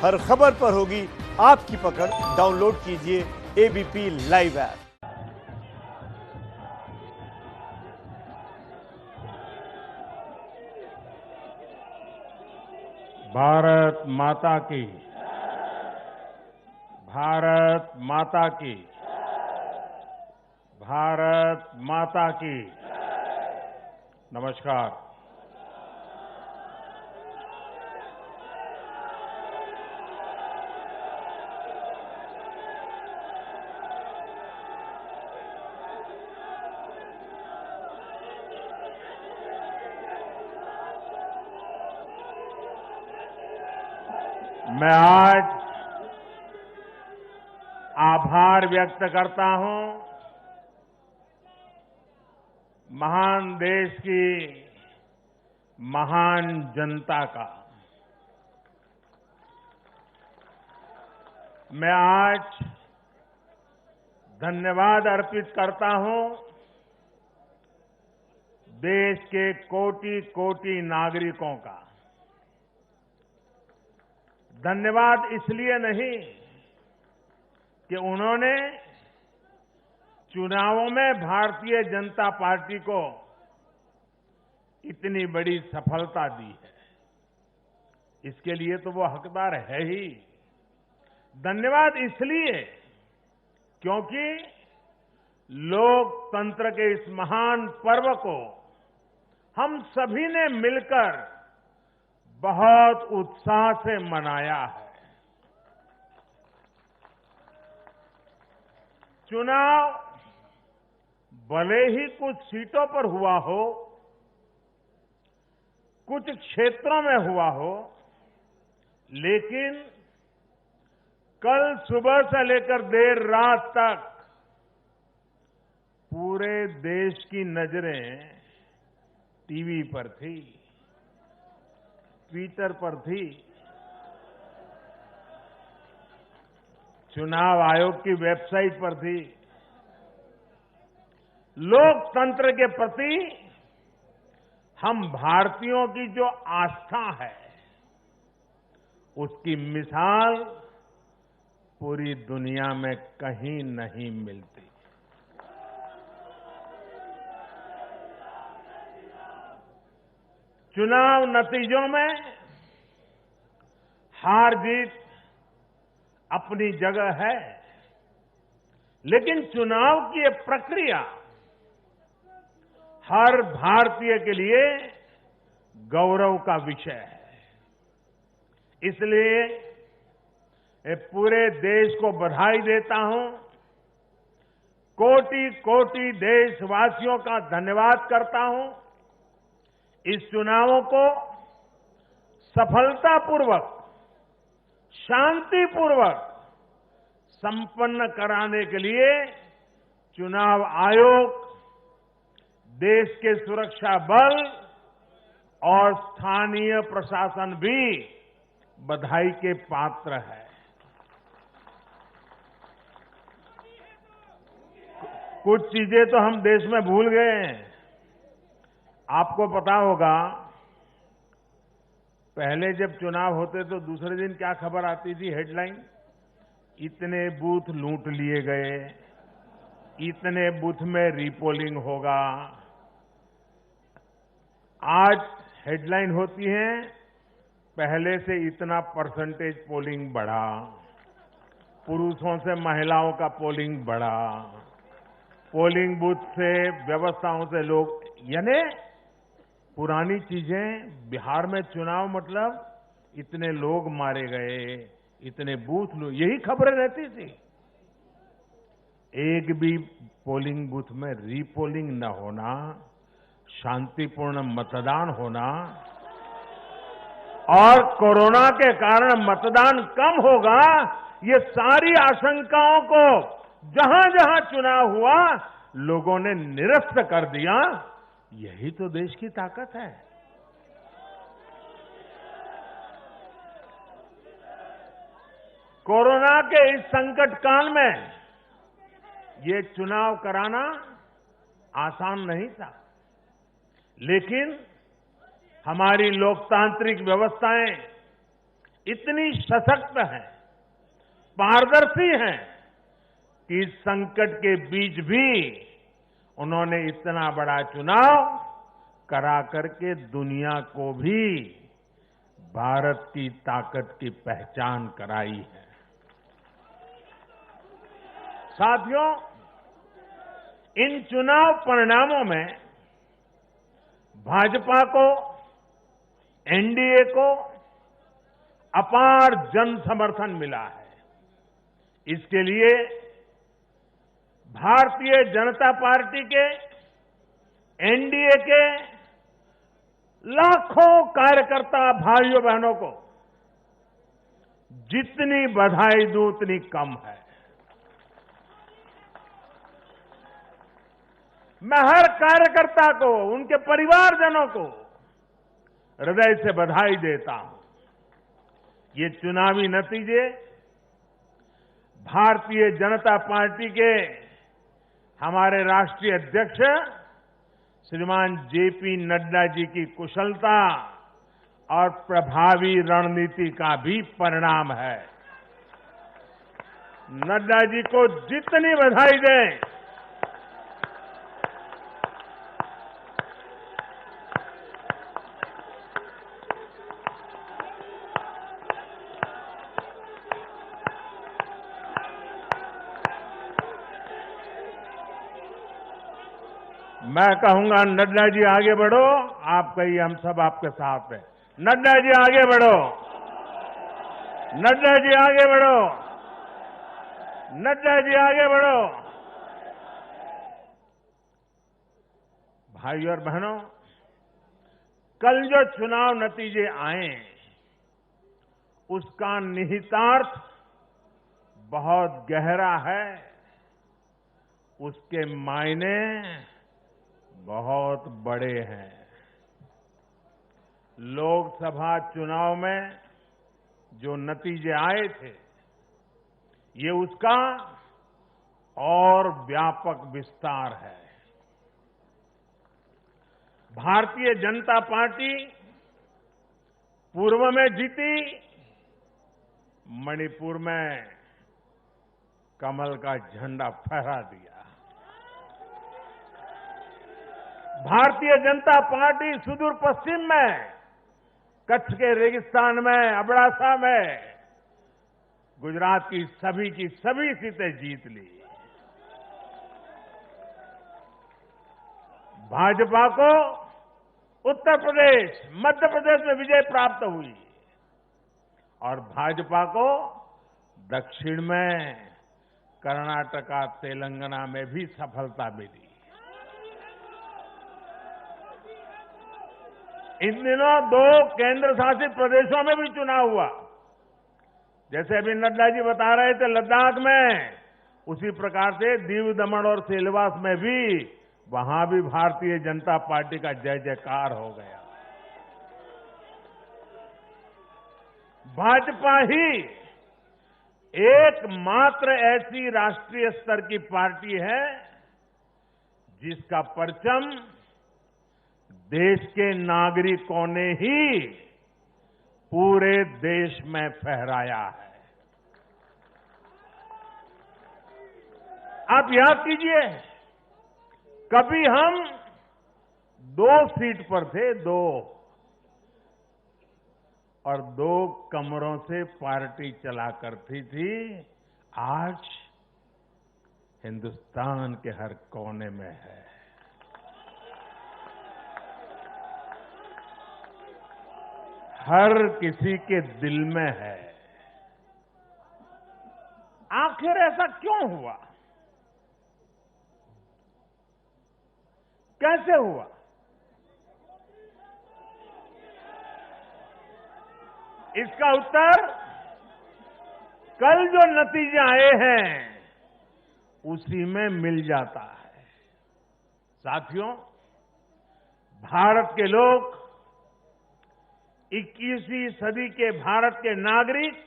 हर खबर पर होगी आपकी पकड़। डाउनलोड कीजिए एबीपी लाइव ऐप। भारत माता की, भारत माता की, भारत माता की। नमस्कार। मैं आज आभार व्यक्त करता हूं महान देश की महान जनता का। मैं आज धन्यवाद अर्पित करता हूं देश के कोटि कोटि नागरिकों का। धन्यवाद इसलिए नहीं कि उन्होंने चुनावों में भारतीय जनता पार्टी को इतनी बड़ी सफलता दी है, इसके लिए तो वो हकदार है ही। धन्यवाद इसलिए क्योंकि लोकतंत्र के इस महान पर्व को हम सभी ने मिलकर बहुत उत्साह से मनाया है। चुनाव भले ही कुछ सीटों पर हुआ हो, कुछ क्षेत्रों में हुआ हो, लेकिन कल सुबह से लेकर देर रात तक पूरे देश की नजरें टीवी पर थी, ट्विटर पर थी, चुनाव आयोग की वेबसाइट पर थी। लोकतंत्र के प्रति हम भारतीयों की जो आस्था है, उसकी मिसाल पूरी दुनिया में कहीं नहीं मिलती। चुनाव नतीजों में हार जीत अपनी जगह है, लेकिन चुनाव की ये प्रक्रिया हर भारतीय के लिए गौरव का विषय है। इसलिए पूरे देश को बधाई देता हूं, कोटि कोटि देशवासियों का धन्यवाद करता हूं। इस चुनावों को सफलतापूर्वक, शांतिपूर्वक संपन्न कराने के लिए चुनाव आयोग, देश के सुरक्षा बल और स्थानीय प्रशासन भी बधाई के पात्र है। कुछ चीजें तो हम देश में भूल गए हैं। आपको पता होगा, पहले जब चुनाव होते तो दूसरे दिन क्या खबर आती थी? हेडलाइन, इतने बूथ लूट लिए गए, इतने बूथ में रीपोलिंग होगा। आज हेडलाइन होती है, पहले से इतना परसेंटेज पोलिंग बढ़ा, पुरुषों से महिलाओं का पोलिंग बढ़ा, पोलिंग बूथ से व्यवस्थाओं से लोग, यानी पुरानी चीजें। बिहार में चुनाव मतलब इतने लोग मारे गए, इतने बूथ, यही खबरें रहती थी। एक भी पोलिंग बूथ में रीपोलिंग न होना, शांतिपूर्ण मतदान होना, और कोरोना के कारण मतदान कम होगा, ये सारी आशंकाओं को जहां जहां चुनाव हुआ लोगों ने निरस्त कर दिया। यही तो देश की ताकत है। कोरोना के इस संकट काल में ये चुनाव कराना आसान नहीं था, लेकिन हमारी लोकतांत्रिक व्यवस्थाएं इतनी सशक्त हैं, पारदर्शी हैं कि इस संकट के बीच भी उन्होंने इतना बड़ा चुनाव करा करके दुनिया को भी भारत की ताकत की पहचान कराई है। साथियों, इन चुनाव परिणामों में भाजपा को, एनडीए को अपार जन समर्थन मिला है। इसके लिए भारतीय जनता पार्टी के, एनडीए के लाखों कार्यकर्ता भाइयों बहनों को जितनी बधाई दूं उतनी कम है। मैं हर कार्यकर्ता को, उनके परिवारजनों को हृदय से बधाई देता हूं। ये चुनावी नतीजे भारतीय जनता पार्टी के हमारे राष्ट्रीय अध्यक्ष श्रीमान जेपी नड्डा जी की कुशलता और प्रभावी रणनीति का भी परिणाम है। नड्डा जी को जितनी बधाई दें, मैं कहूंगा नड्डा जी आगे बढ़ो, आप कहिए हम सब आपके साथ हैं। नड्डा जी आगे बढ़ो, नड्डा जी आगे बढ़ो, नड्डा जी आगे बढ़ो। भाइयों और बहनों, कल जो चुनाव नतीजे आए उसका निहितार्थ बहुत गहरा है, उसके मायने बहुत बड़े हैं। लोकसभा चुनाव में जो नतीजे आए थे, ये उसका और व्यापक विस्तार है। भारतीय जनता पार्टी पूर्व में जीती, मणिपुर में कमल का झंडा फहरा दिया। भारतीय जनता पार्टी सुदूर पश्चिम में, कच्छ के रेगिस्तान में, अबड़ासा में गुजरात की सभी सीटें जीत ली। भाजपा को उत्तर प्रदेश, मध्य प्रदेश में विजय प्राप्त हुई और भाजपा को दक्षिण में कर्नाटका, तेलंगाना में भी सफलता मिली। इन दिनों 2 केंद्र शासित प्रदेशों में भी चुनाव हुआ। जैसे अभी नड्डा जी बता रहे थे लद्दाख में, उसी प्रकार से दीव, दमन और सिलवास में भी, वहां भी भारतीय जनता पार्टी का जय जयकार हो गया। भाजपा ही एकमात्र ऐसी राष्ट्रीय स्तर की पार्टी है जिसका परचम देश के नागरिकों ने ही पूरे देश में फहराया है। आप याद कीजिए, कभी हम 2 सीट पर थे, 2 और 2 कमरों से पार्टी चला करती थी। आज हिंदुस्तान के हर कोने में है। हर किसी के दिल में है। आखिर ऐसा क्यों हुआ? कैसे हुआ? इसका उत्तर कल जो नतीजे आए हैं उसी में मिल जाता है। साथियों, भारत के लोग, 21वीं सदी के भारत के नागरिक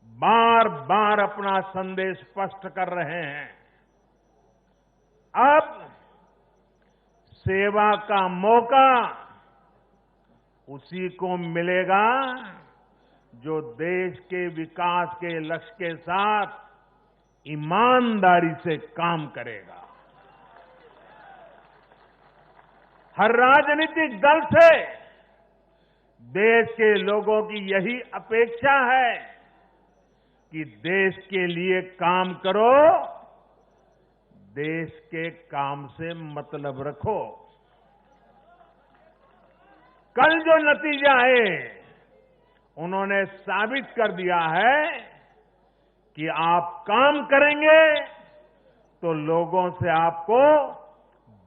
बार बार अपना संदेश स्पष्ट कर रहे हैं। अब सेवा का मौका उसी को मिलेगा जो देश के विकास के लक्ष्य के साथ ईमानदारी से काम करेगा। हर राजनीतिक दल से देश के लोगों की यही अपेक्षा है कि देश के लिए काम करो, देश के काम से मतलब रखो। कल जो नतीजे आए उन्होंने साबित कर दिया है कि आप काम करेंगे तो लोगों से आपको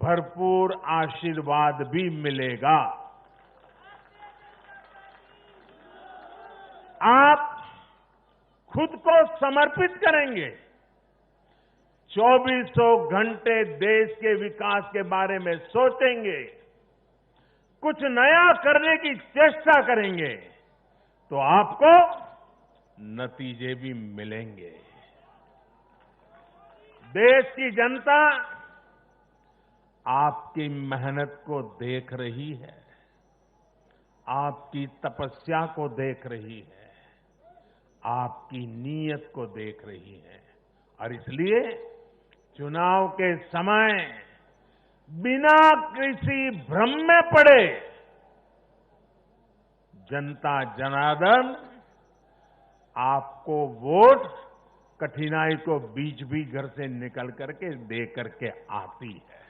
भरपूर आशीर्वाद भी मिलेगा। आप खुद को समर्पित करेंगे, 2400 घंटे देश के विकास के बारे में सोचेंगे, कुछ नया करने की चेष्टा करेंगे तो आपको नतीजे भी मिलेंगे। देश की जनता आपकी मेहनत को देख रही है, आपकी तपस्या को देख रही है, आपकी नीयत को देख रही है और इसलिए चुनाव के समय बिना किसी भ्रम में पड़े जनता जनार्दन आपको वोट कठिनाई को बीच भी घर से निकल करके दे करके आती है।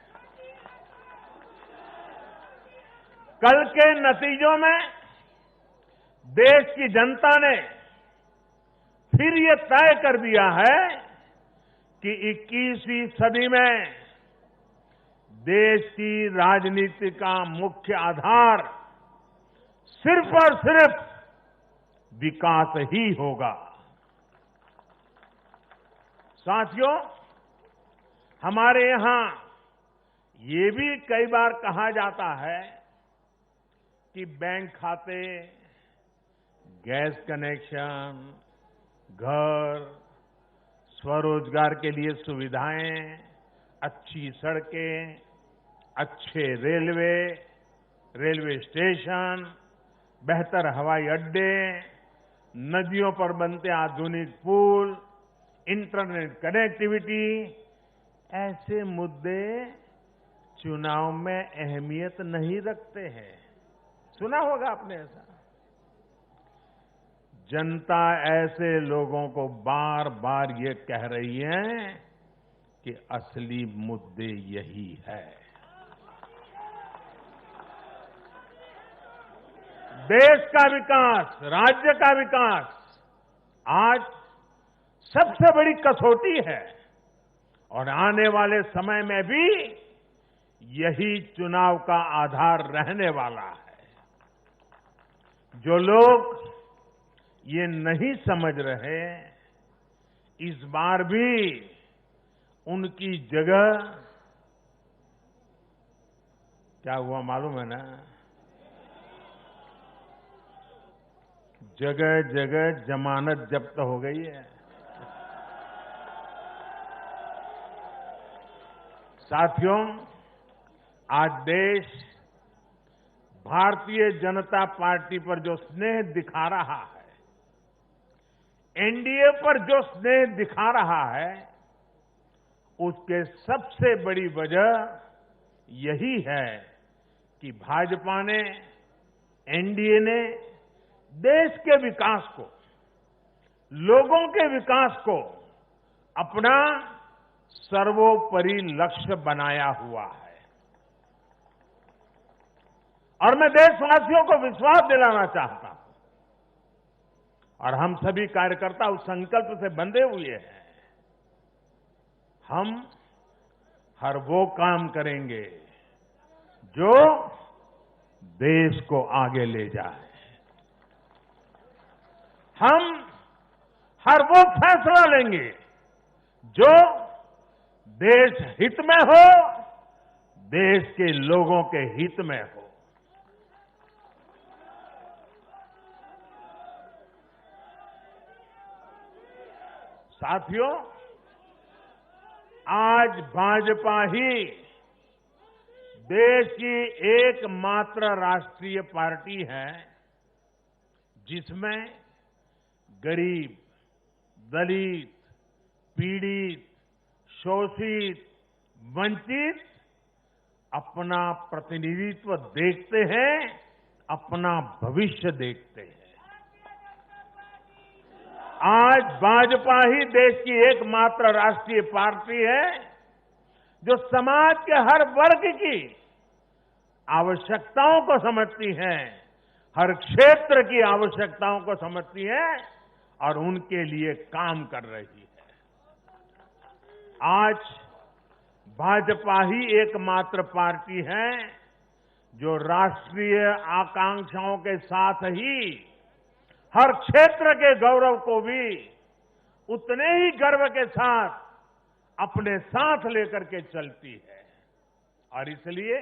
कल के नतीजों में देश की जनता ने फिर ये तय कर दिया है कि 21वीं सदी में देश की राजनीति का मुख्य आधार सिर्फ और सिर्फ विकास ही होगा। साथियों, हमारे यहां ये भी कई बार कहा जाता है कि बैंक खाते, गैस कनेक्शन, घर, स्वरोजगार के लिए सुविधाएं, अच्छी सड़कें, अच्छे रेलवे स्टेशन, बेहतर हवाई अड्डे, नदियों पर बनते आधुनिक पुल, इंटरनेट कनेक्टिविटी, ऐसे मुद्दे चुनाव में अहमियत नहीं रखते हैं। सुना होगा आपने ऐसा। जनता ऐसे लोगों को बार बार ये कह रही है कि असली मुद्दे यही है। देश का विकास, राज्य का विकास आज सबसे बड़ी कसौटी है और आने वाले समय में भी यही चुनाव का आधार रहने वाला है। जो लोग ये नहीं समझ रहे, इस बार भी उनकी जगह क्या हुआ मालूम है ना? जगह जगह जमानत जब्त हो गई है। साथियों, आज देश भारतीय जनता पार्टी पर जो स्नेह दिखा रहा है, एनडीए पर जो स्नेह दिखा रहा है, उसके सबसे बड़ी वजह यही है कि भाजपा ने, एनडीए ने देश के विकास को, लोगों के विकास को अपना सर्वोपरि लक्ष्य बनाया हुआ है। और मैं देशवासियों को विश्वास दिलाना चाहता हूं और हम सभी कार्यकर्ता उस संकल्प से बंधे हुए हैं। हम हर वो काम करेंगे जो देश को आगे ले जाए। हम हर वो फैसला लेंगे जो देश हित में हो, देश के लोगों के हित में हो। साथियों, आज भाजपा ही देश की एकमात्र राष्ट्रीय पार्टी है जिसमें गरीब, दलित, पीड़ित, शोषित, वंचित अपना प्रतिनिधित्व देखते हैं, अपना भविष्य देखते हैं। आज भाजपा ही देश की एकमात्र राष्ट्रीय पार्टी है जो समाज के हर वर्ग की आवश्यकताओं को समझती है, हर क्षेत्र की आवश्यकताओं को समझती है और उनके लिए काम कर रही है। आज भाजपा ही एकमात्र पार्टी है जो राष्ट्रीय आकांक्षाओं के साथ ही हर क्षेत्र के गौरव को भी उतने ही गर्व के साथ अपने साथ लेकर के चलती है। और इसलिए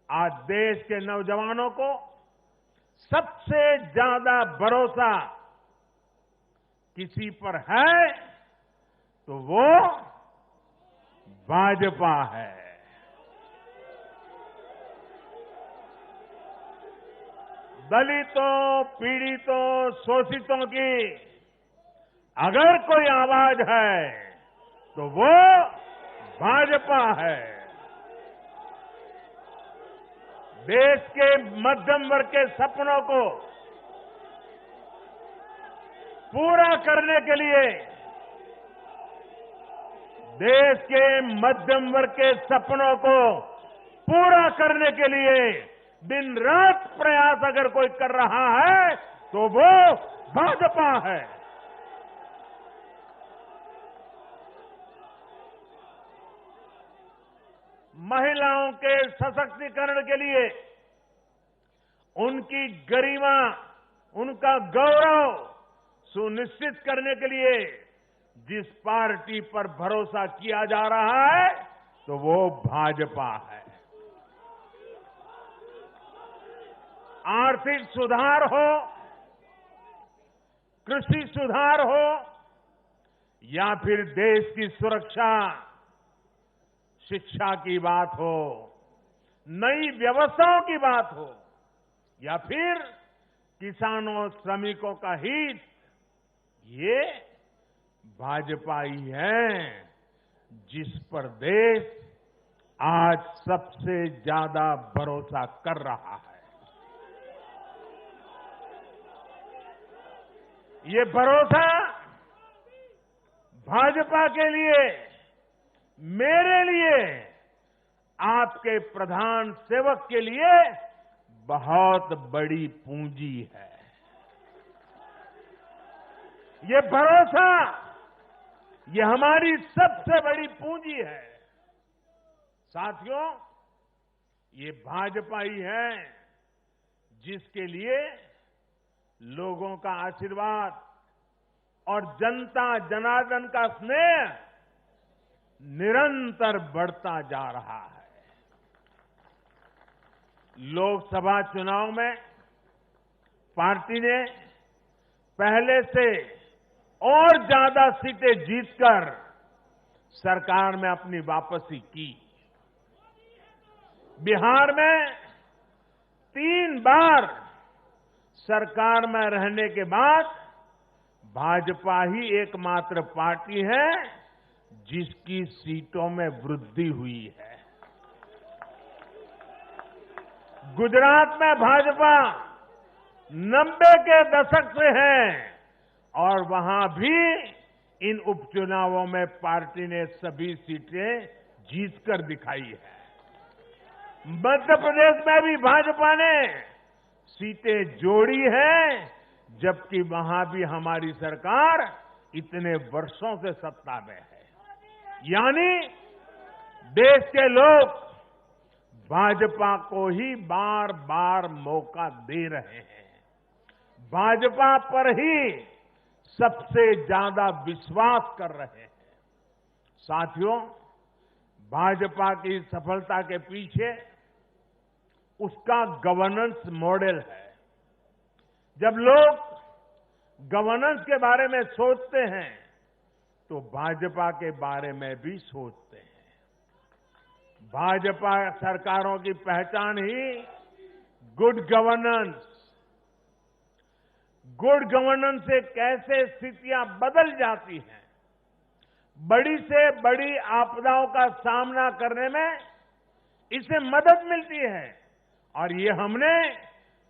आज देश के नौजवानों को सबसे ज्यादा भरोसा किसी पर है तो वो भाजपा है। दलितों, पीड़ितों, शोषितों की अगर कोई आवाज है तो वो भाजपा है। देश के मध्यम वर्ग के सपनों को पूरा करने के लिए, देश के मध्यम वर्ग के सपनों को पूरा करने के लिए दिन रात प्रयास अगर कोई कर रहा है तो वो भाजपा है। महिलाओं के सशक्तिकरण के लिए, उनकी गरिमा, उनका गौरव सुनिश्चित करने के लिए जिस पार्टी पर भरोसा किया जा रहा है तो वो भाजपा है। आर्थिक सुधार हो, कृषि सुधार हो या फिर देश की सुरक्षा, शिक्षा की बात हो, नई व्यवस्थाओं की बात हो या फिर किसानों, श्रमिकों का हित, ये भाजपा ही है जिस पर देश आज सबसे ज्यादा भरोसा कर रहा है। ये भरोसा भाजपा के लिए, मेरे लिए, आपके प्रधान सेवक के लिए बहुत बड़ी पूंजी है। ये भरोसा, ये हमारी सबसे बड़ी पूंजी है। साथियों, ये भाजपा ही है जिसके लिए लोगों का आशीर्वाद और जनता जनार्दन का स्नेह निरंतर बढ़ता जा रहा है। लोकसभा चुनाव में पार्टी ने पहले से और ज्यादा सीटें जीतकर सरकार में अपनी वापसी की। बिहार में 3 बार सरकार में रहने के बाद भाजपा ही एकमात्र पार्टी है जिसकी सीटों में वृद्धि हुई है। गुजरात में भाजपा 90 के दशक से है और वहां भी इन उपचुनावों में पार्टी ने सभी सीटें जीतकर दिखाई है। मध्य प्रदेश में भी भाजपा ने सीटें जोड़ी है, जबकि वहां भी हमारी सरकार इतने वर्षों से सत्ता में है। यानी देश के लोग भाजपा को ही बार बार मौका दे रहे हैं। भाजपा पर ही सबसे ज्यादा विश्वास कर रहे हैं। साथियों, भाजपा की सफलता के पीछे उसका गवर्नेंस मॉडल है। जब लोग गवर्नेंस के बारे में सोचते हैं तो भाजपा के बारे में भी सोचते हैं। भाजपा सरकारों की पहचान ही गुड गवर्नेंस, गुड गवर्नेंस से कैसे स्थितियां बदल जाती हैं, बड़ी से बड़ी आपदाओं का सामना करने में इससे मदद मिलती है। और ये हमने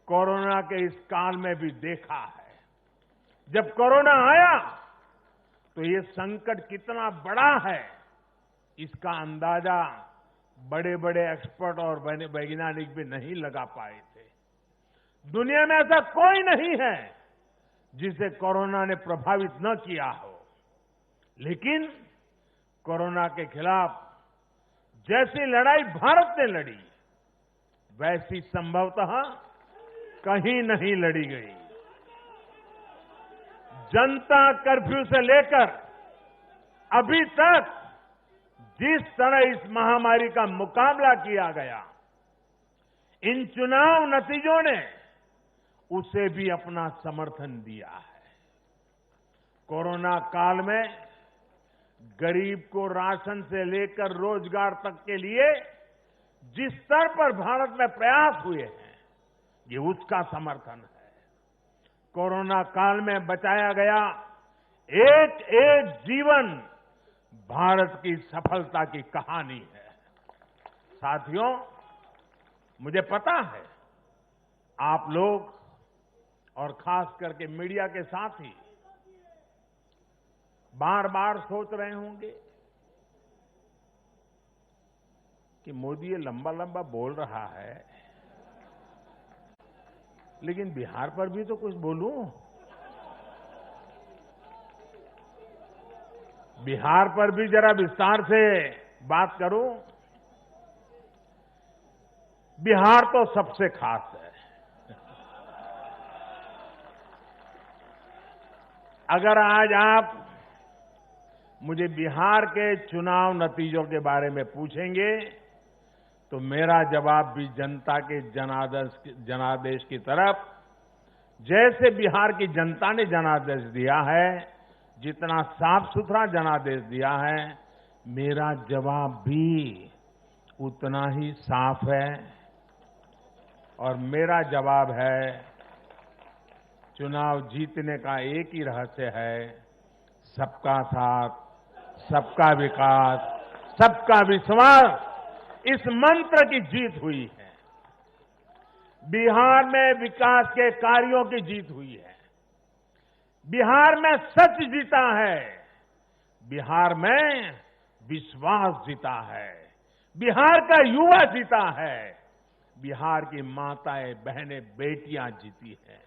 कोरोना के इस काल में भी देखा है। जब कोरोना आया तो ये संकट कितना बड़ा है, इसका अंदाजा बड़े बड़े एक्सपर्ट और वैज्ञानिक भी नहीं लगा पाए थे। दुनिया में ऐसा कोई नहीं है जिसे कोरोना ने प्रभावित न किया हो, लेकिन कोरोना के खिलाफ जैसी लड़ाई भारत ने लड़ी, वैसी संभवतः कहीं नहीं लड़ी गई। जनता कर्फ्यू से लेकर अभी तक जिस तरह इस महामारी का मुकाबला किया गया, इन चुनाव नतीजों ने उसे भी अपना समर्थन दिया है। कोरोना काल में गरीब को राशन से लेकर रोजगार तक के लिए जिस स्तर पर भारत में प्रयास हुए हैं, ये उसका समर्थन है। कोरोना काल में बचाया गया एक एक जीवन भारत की सफलता की कहानी है। साथियों, मुझे पता है आप लोग और खास करके मीडिया के साथी बार बार सोच रहे होंगे कि मोदी ये लंबा लंबा बोल रहा है, लेकिन बिहार पर भी तो कुछ बोलूं। बिहार पर भी जरा विस्तार से बात करूं। बिहार तो सबसे खास है। अगर आज आप मुझे बिहार के चुनाव नतीजों के बारे में पूछेंगे तो मेरा जवाब भी जनता के जनादेश की तरफ, जैसे बिहार की जनता ने जनादेश दिया है, जितना साफ सुथरा जनादेश दिया है, मेरा जवाब भी उतना ही साफ है। और मेरा जवाब है, चुनाव जीतने का एक ही रहस्य है, सबका साथ, सबका विकास, सबका विश्वास। इस मंत्र की जीत हुई है। बिहार में विकास के कार्यों की जीत हुई है। बिहार में सच जीता है। बिहार में विश्वास जीता है। बिहार का युवा जीता है। बिहार की माताएं, बहनें, बेटियां जीती हैं।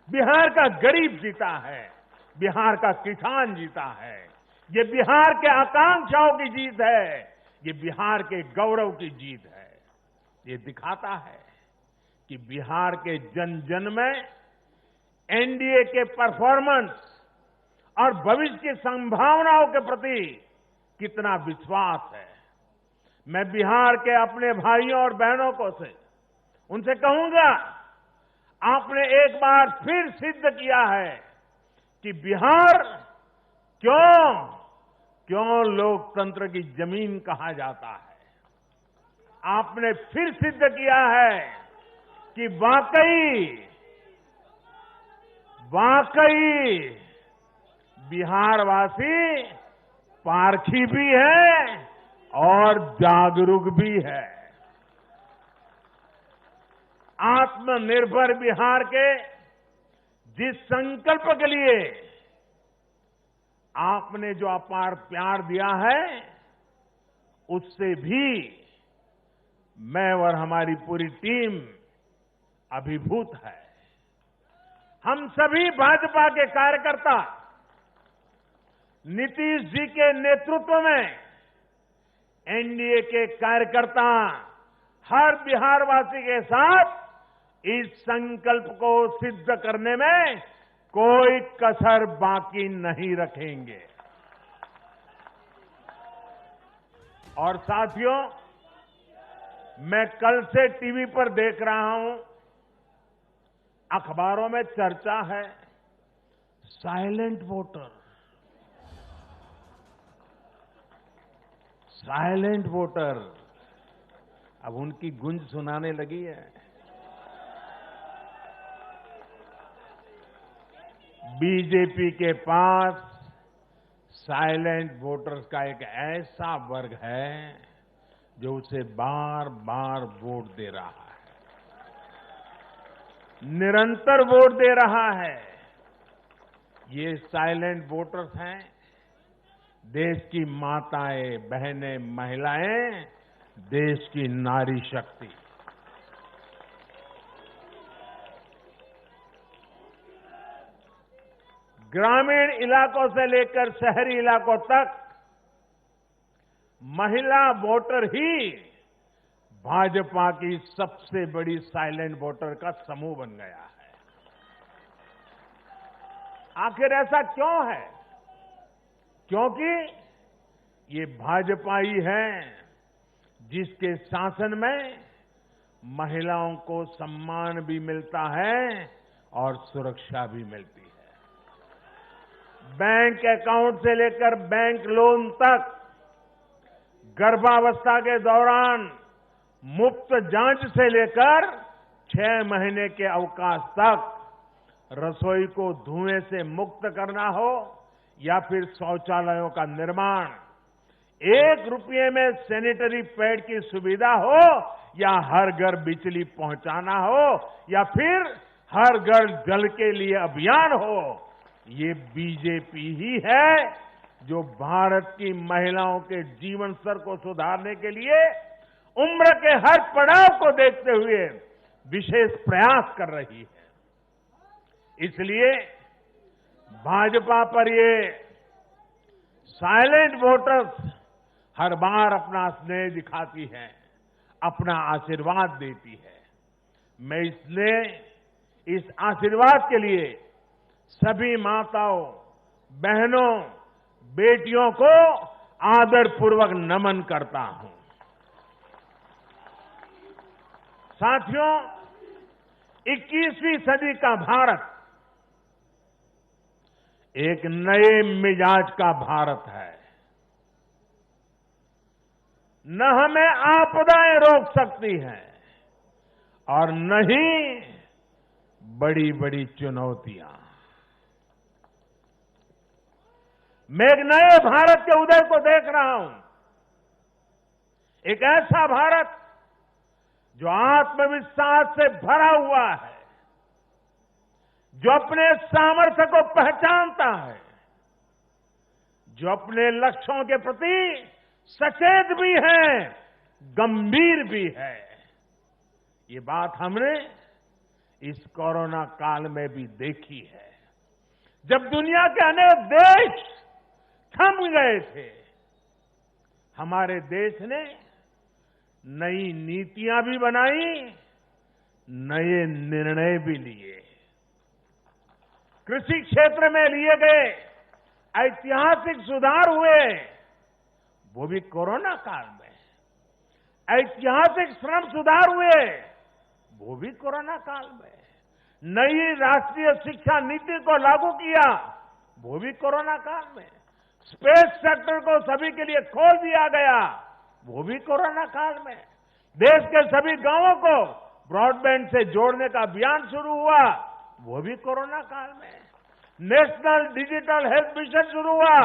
बिहार का गरीब जीता है। बिहार का किसान जीता है। ये बिहार के आकांक्षाओं की जीत है। ये बिहार के गौरव की जीत है। ये दिखाता है कि बिहार के जन जन में एनडीए के परफॉर्मेंस और भविष्य की संभावनाओं के प्रति कितना विश्वास है। मैं बिहार के अपने भाइयों और बहनों को उनसे कहूंगा, आपने एक बार फिर सिद्ध किया है कि बिहार क्यों लोकतंत्र की जमीन कहा जाता है। आपने फिर सिद्ध किया है कि वाकई बिहारवासी पारखी भी है और जागरूक भी है। आत्मनिर्भर बिहार के जिस संकल्प के लिए आपने जो अपार प्यार दिया है, उससे भी मैं और हमारी पूरी टीम अभिभूत है। हम सभी भाजपा के कार्यकर्ता नीतीश जी के नेतृत्व में एनडीए के कार्यकर्ता हर बिहारवासी के साथ इस संकल्प को सिद्ध करने में कोई कसर बाकी नहीं रखेंगे। और साथियों, मैं कल से टीवी पर देख रहा हूं, अखबारों में चर्चा है साइलेंट वोटर। साइलेंट वोटर अब उनकी गूंज सुनाने लगी है। बीजेपी के पास साइलेंट वोटर्स का एक ऐसा वर्ग है जो उसे बार बार वोट दे रहा है, निरंतर वोट दे रहा है। ये साइलेंट वोटर्स हैं देश की माताएं, बहनें, महिलाएं, देश की नारी शक्ति। ग्रामीण इलाकों से लेकर शहरी इलाकों तक महिला वोटर ही भाजपा की सबसे बड़ी साइलेंट वोटर का समूह बन गया है। आखिर ऐसा क्यों है? क्योंकि ये भाजपा ही है जिसके शासन में महिलाओं को सम्मान भी मिलता है और सुरक्षा भी मिलती है। बैंक अकाउंट से लेकर बैंक लोन तक, गर्भावस्था के दौरान मुफ्त जांच से लेकर 6 महीने के अवकाश तक, रसोई को धुएं से मुक्त करना हो या फिर शौचालयों का निर्माण, 1 रुपये में सैनिटरी पैड की सुविधा हो या हर घर बिजली पहुंचाना हो या फिर हर घर जल के लिए अभियान हो, ये बीजेपी ही है जो भारत की महिलाओं के जीवन स्तर को सुधारने के लिए उम्र के हर पड़ाव को देखते हुए विशेष प्रयास कर रही है। इसलिए भाजपा पर ये साइलेंट वोटर्स हर बार अपना स्नेह दिखाती है, अपना आशीर्वाद देती है। मैं इसलिए इस आशीर्वाद के लिए सभी माताओं, बहनों, बेटियों को आदरपूर्वक नमन करता हूं। साथियों, 21वीं सदी का भारत एक नए मिजाज का भारत है। न हमें आपदाएं रोक सकती हैं और न ही बड़ी बड़ी चुनौतियां। मैं एक नए भारत के उदय को देख रहा हूं, एक ऐसा भारत जो आत्मविश्वास से भरा हुआ है, जो अपने सामर्थ्य को पहचानता है, जो अपने लक्ष्यों के प्रति सचेत भी है, गंभीर भी है। ये बात हमने इस कोरोना काल में भी देखी है, जब दुनिया के अनेक देश थम गए थे। हमारे देश ने नई नीतियां भी बनाई, नए निर्णय भी लिए। कृषि क्षेत्र में लिए गए ऐतिहासिक सुधार हुए, वो भी कोरोना काल में। ऐतिहासिक श्रम सुधार हुए, वो भी कोरोना काल में। नई राष्ट्रीय शिक्षा नीति को लागू किया, वो भी कोरोना काल में। स्पेस सेक्टर को सभी के लिए खोल दिया गया, वो भी कोरोना काल में। देश के सभी गांवों को ब्रॉडबैंड से जोड़ने का अभियान शुरू हुआ, वो भी कोरोना काल में। नेशनल डिजिटल हेल्थ मिशन शुरू हुआ,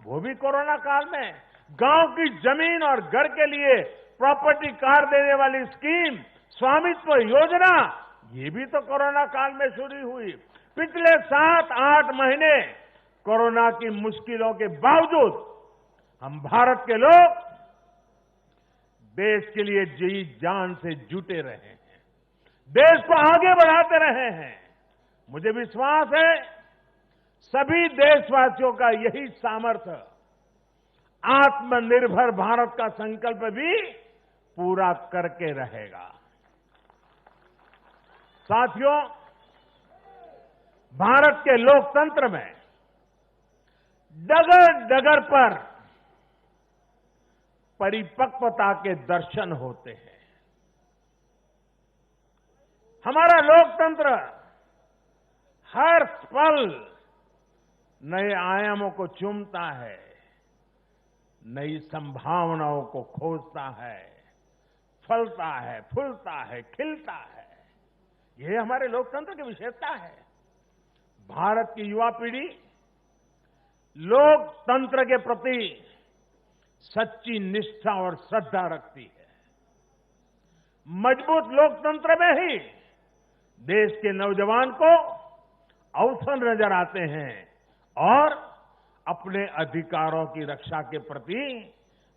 वो भी कोरोना काल में। गांव की जमीन और घर के लिए प्रॉपर्टी कार्ड देने वाली स्कीम, स्वामित्व योजना, ये भी तो कोरोना काल में शुरू हुई। पिछले 7-8 महीने कोरोना की मुश्किलों के बावजूद हम भारत के लोग देश के लिए जी जान से जुटे रहे हैं, देश को आगे बढ़ाते रहे हैं। मुझे विश्वास है सभी देशवासियों का यही सामर्थ्य आत्मनिर्भर भारत का संकल्प भी पूरा करके रहेगा। साथियों, भारत के लोकतंत्र में डगर डगर पर परिपक्वता के दर्शन होते हैं। हमारा लोकतंत्र हर पल नए आयामों को चूमता है, नई संभावनाओं को खोजता है, फलता है, फूलता है, खिलता है। यह हमारे लोकतंत्र की विशेषता है। भारत की युवा पीढ़ी लोकतंत्र के प्रति सच्ची निष्ठा और श्रद्धा रखती है। मजबूत लोकतंत्र में ही देश के नौजवान को अवसर नजर आते हैं और अपने अधिकारों की रक्षा के प्रति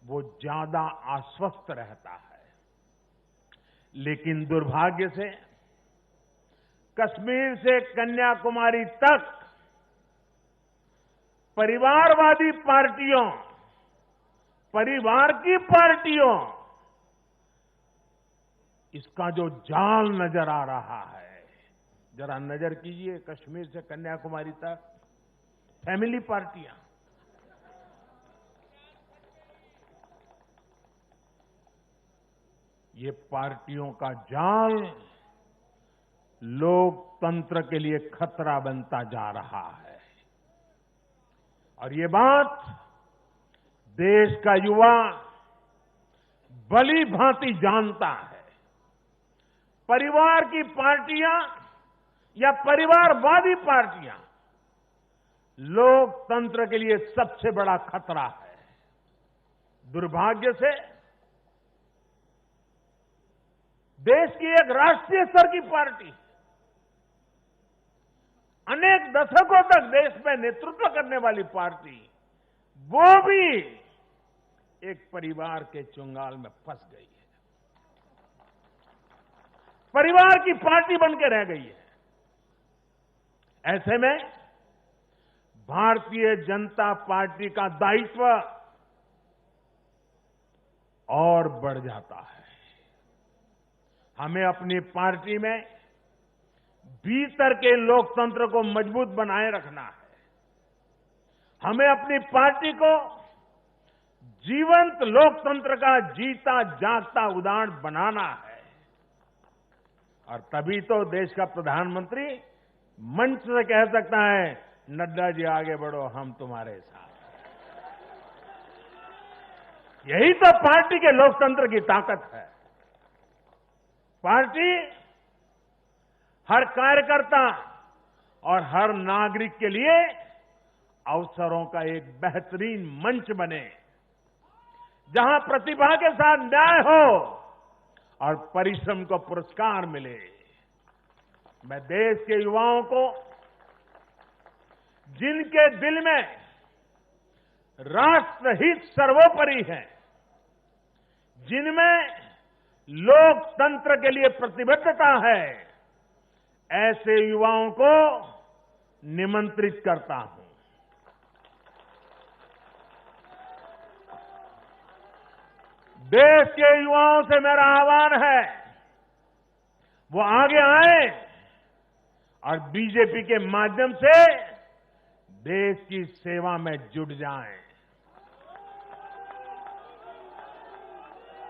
वो ज्यादा आश्वस्त रहता है। लेकिन दुर्भाग्य से कश्मीर से कन्याकुमारी तक परिवारवादी पार्टियों, परिवार की पार्टियों, इसका जो जाल नजर आ रहा है, जरा नजर कीजिए कश्मीर से कन्याकुमारी तक फैमिली पार्टियां, ये पार्टियों का जाल लोकतंत्र के लिए खतरा बनता जा रहा है। और ये बात देश का युवा भली भांति जानता है। परिवार की पार्टियां या परिवारवादी पार्टियां लोकतंत्र के लिए सबसे बड़ा खतरा है। दुर्भाग्य से देश की एक राष्ट्रीय स्तर की पार्टी अनेक दशकों तक देश में नेतृत्व करने वाली पार्टी, वो भी एक परिवार के चुंगाल में फंस गई है, परिवार की पार्टी बन के रह गई है। ऐसे में भारतीय जनता पार्टी का दायित्व और बढ़ जाता है। हमें अपनी पार्टी में भीतर के लोकतंत्र को मजबूत बनाए रखना है। हमें अपनी पार्टी को जीवंत लोकतंत्र का जीता जागता उदाहरण बनाना है। और तभी तो देश का प्रधानमंत्री मंच से कह सकता है, नड्डा जी आगे बढ़ो, हम तुम्हारे साथ। यही तो पार्टी के लोकतंत्र की ताकत है। पार्टी हर कार्यकर्ता और हर नागरिक के लिए अवसरों का एक बेहतरीन मंच बने, जहां प्रतिभा के साथ न्याय हो और परिश्रम को पुरस्कार मिले। मैं देश के युवाओं को, जिनके दिल में राष्ट्रहित सर्वोपरि है, जिनमें लोकतंत्र के लिए प्रतिबद्धता है, ऐसे युवाओं को निमंत्रित करता हूं। देश के युवाओं से मेरा आह्वान है, वो आगे आए और बीजेपी के माध्यम से देश की सेवा में जुट जाएं।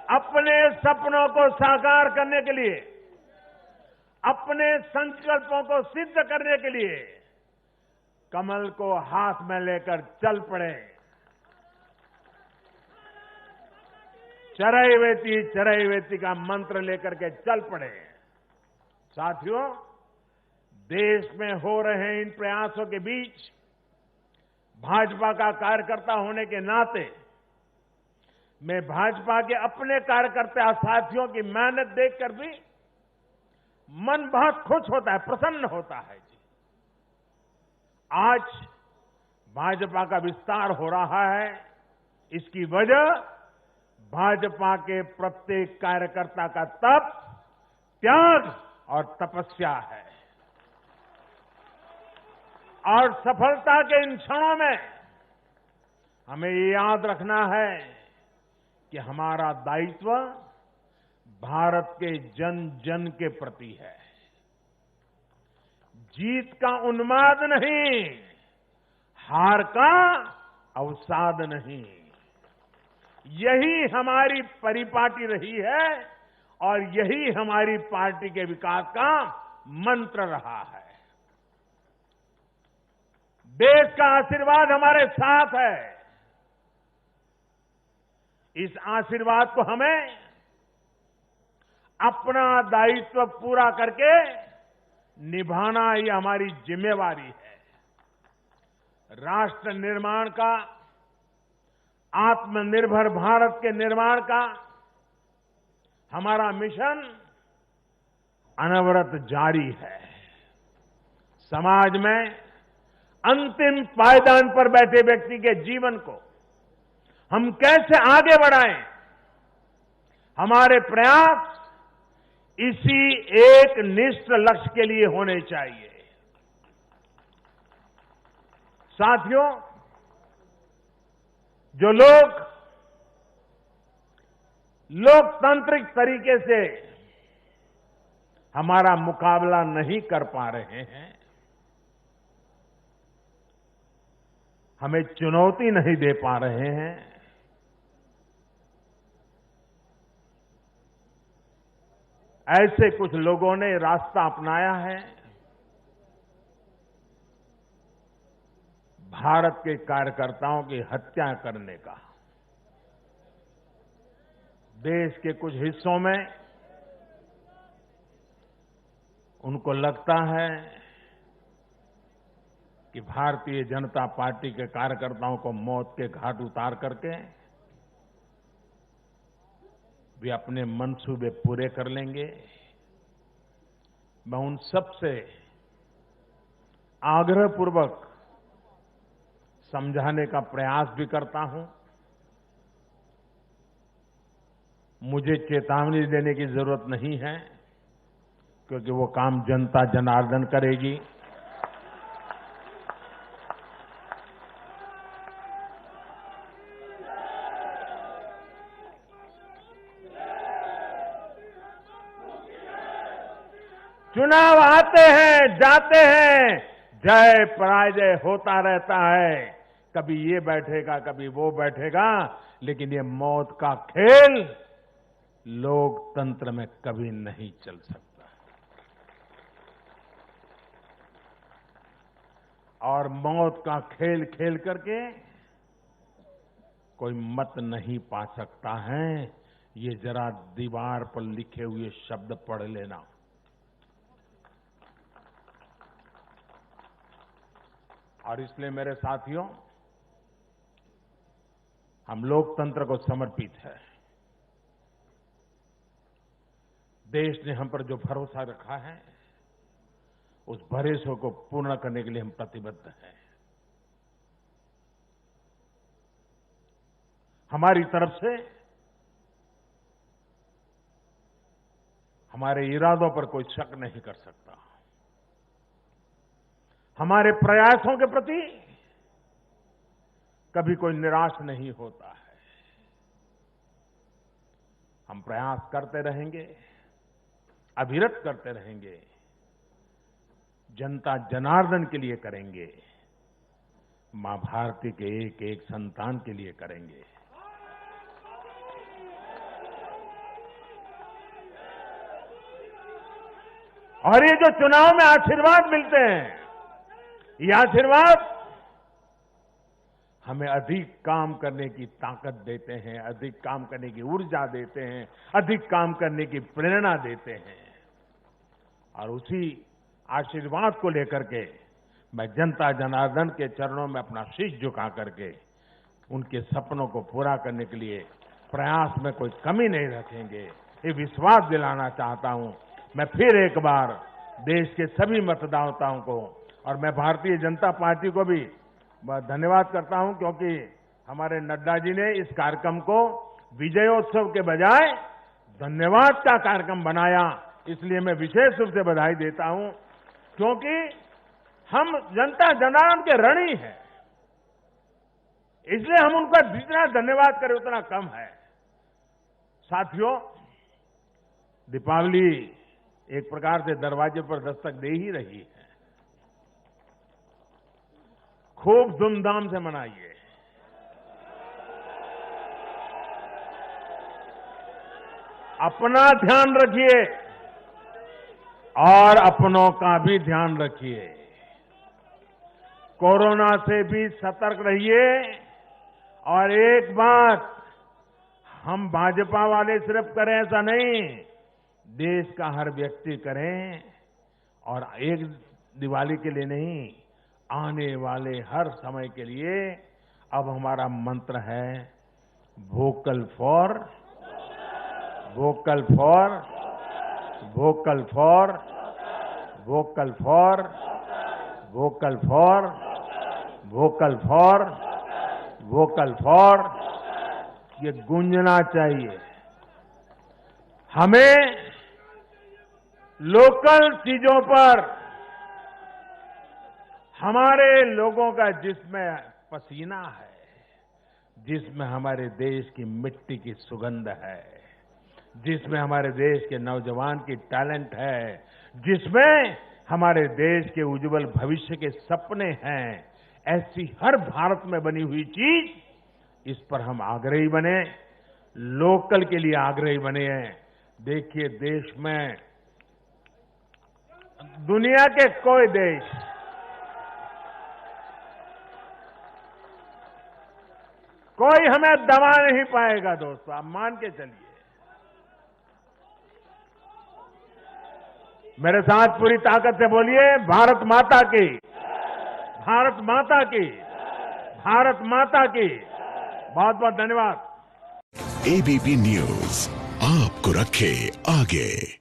अपने सपनों को साकार करने के लिए, अपने संकल्पों को सिद्ध करने के लिए कमल को हाथ में लेकर चल पड़े। चरैवेति का मंत्र लेकर के चल पड़े। साथियों, देश में हो रहे इन प्रयासों के बीच भाजपा का कार्यकर्ता होने के नाते मैं भाजपा के अपने कार्यकर्ता साथियों की मेहनत देखकर भी मन बहुत खुश होता है, प्रसन्न होता है जी। आज भाजपा का विस्तार हो रहा है, इसकी वजह भाजपा के प्रत्येक कार्यकर्ता का तप, त्याग और तपस्या है। और सफलता के इन क्षणों में हमें ये याद रखना है कि हमारा दायित्व भारत के जन जन के प्रति है। जीत का उन्माद नहीं, हार का अवसाद नहीं। यही हमारी परिपाटी रही है और यही हमारी पार्टी के विकास का मंत्र रहा है। देश का आशीर्वाद हमारे साथ है। इस आशीर्वाद को हमें अपना दायित्व पूरा करके निभाना ही हमारी जिम्मेवारी है। राष्ट्र निर्माण का, आत्मनिर्भर भारत के निर्माण का हमारा मिशन अनवरत जारी है। समाज में अंतिम पायदान पर बैठे व्यक्ति के जीवन को हम कैसे आगे बढ़ाएं, हमारे प्रयास इसी एक निष्ठ लक्ष्य के लिए होने चाहिए। साथियों, जो लोग लोकतांत्रिक तरीके से हमारा मुकाबला नहीं कर पा रहे हैं, हमें चुनौती नहीं दे पा रहे हैं, ऐसे कुछ लोगों ने रास्ता अपनाया है भारत के कार्यकर्ताओं की हत्या करने का। देश के कुछ हिस्सों में उनको लगता है कि भारतीय जनता पार्टी के कार्यकर्ताओं को मौत के घाट उतार करके वे अपने मंसूबे पूरे कर लेंगे। मैं उन सबसे आग्रहपूर्वक समझाने का प्रयास भी करता हूं। मुझे चेतावनी देने की जरूरत नहीं है, क्योंकि वो काम जनता जनार्दन करेगी। चुनाव आते हैं, जाते हैं, जय पराजय होता रहता है। कभी ये बैठेगा, कभी वो बैठेगा, लेकिन ये मौत का खेल लोकतंत्र में कभी नहीं चल सकता। और मौत का खेल खेल करके कोई मत नहीं पा सकता है। ये जरा दीवार पर लिखे हुए शब्द पढ़ लेना। और इसलिए मेरे साथियों, हम लोकतंत्र को समर्पित है। देश ने हम पर जो भरोसा रखा है, उस भरोसे को पूर्ण करने के लिए हम प्रतिबद्ध हैं। हमारी तरफ से हमारे इरादों पर कोई शक नहीं कर सकता। हमारे प्रयासों के प्रति कभी कोई निराश नहीं होता है। हम प्रयास करते रहेंगे, अविरत करते रहेंगे, जनता जनार्दन के लिए करेंगे, मां भारती के एक एक संतान के लिए करेंगे। और ये जो चुनाव में आशीर्वाद मिलते हैं, ये आशीर्वाद हमें अधिक काम करने की ताकत देते हैं, अधिक काम करने की ऊर्जा देते हैं, अधिक काम करने की प्रेरणा देते हैं। और उसी आशीर्वाद को लेकर के मैं जनता जनार्दन के चरणों में अपना शीश झुका करके उनके सपनों को पूरा करने के लिए प्रयास में कोई कमी नहीं रखेंगे, ये विश्वास दिलाना चाहता हूं। मैं फिर एक बार देश के सभी मतदाताओं को और मैं भारतीय जनता पार्टी को भी धन्यवाद करता हूं, क्योंकि हमारे नड्डा जी ने इस कार्यक्रम को विजयोत्सव के बजाय धन्यवाद का कार्यक्रम बनाया। इसलिए मैं विशेष रूप से बधाई देता हूं, क्योंकि हम जनता जनार्दन के ऋणी हैं। इसलिए हम उनका जितना धन्यवाद करें उतना कम है। साथियों, दीपावली एक प्रकार से दरवाजे पर दस्तक दे ही रही है। खूब धूमधाम से मनाइए। अपना ध्यान रखिए और अपनों का भी ध्यान रखिए। कोरोना से भी सतर्क रहिए। और एक बात हम भाजपा वाले सिर्फ करें ऐसा नहीं, देश का हर व्यक्ति करें। और एक दिवाली के लिए नहीं, आने वाले हर समय के लिए अब हमारा मंत्र है vocal for vocal for vocal for vocal for vocal for vocal for vocal for ये गूंजना चाहिए। हमें लोकल चीजों पर हमारे लोगों का जिसमें पसीना है, जिसमें हमारे देश की मिट्टी की सुगंध है, जिसमें हमारे देश के नौजवान की टैलेंट है, जिसमें हमारे देश के उज्जवल भविष्य के सपने हैं, ऐसी हर भारत में बनी हुई चीज, इस पर हम आग्रही बने, लोकल के लिए आग्रही बने हैं। देखिए देश में दुनिया के कोई देश कोई हमें दबा नहीं पाएगा दोस्तों, आप मान के चलिए। मेरे साथ पूरी ताकत से बोलिए भारत माता की, भारत माता की, भारत माता की। बहुत बहुत धन्यवाद। एबीपी न्यूज आपको रखे आगे।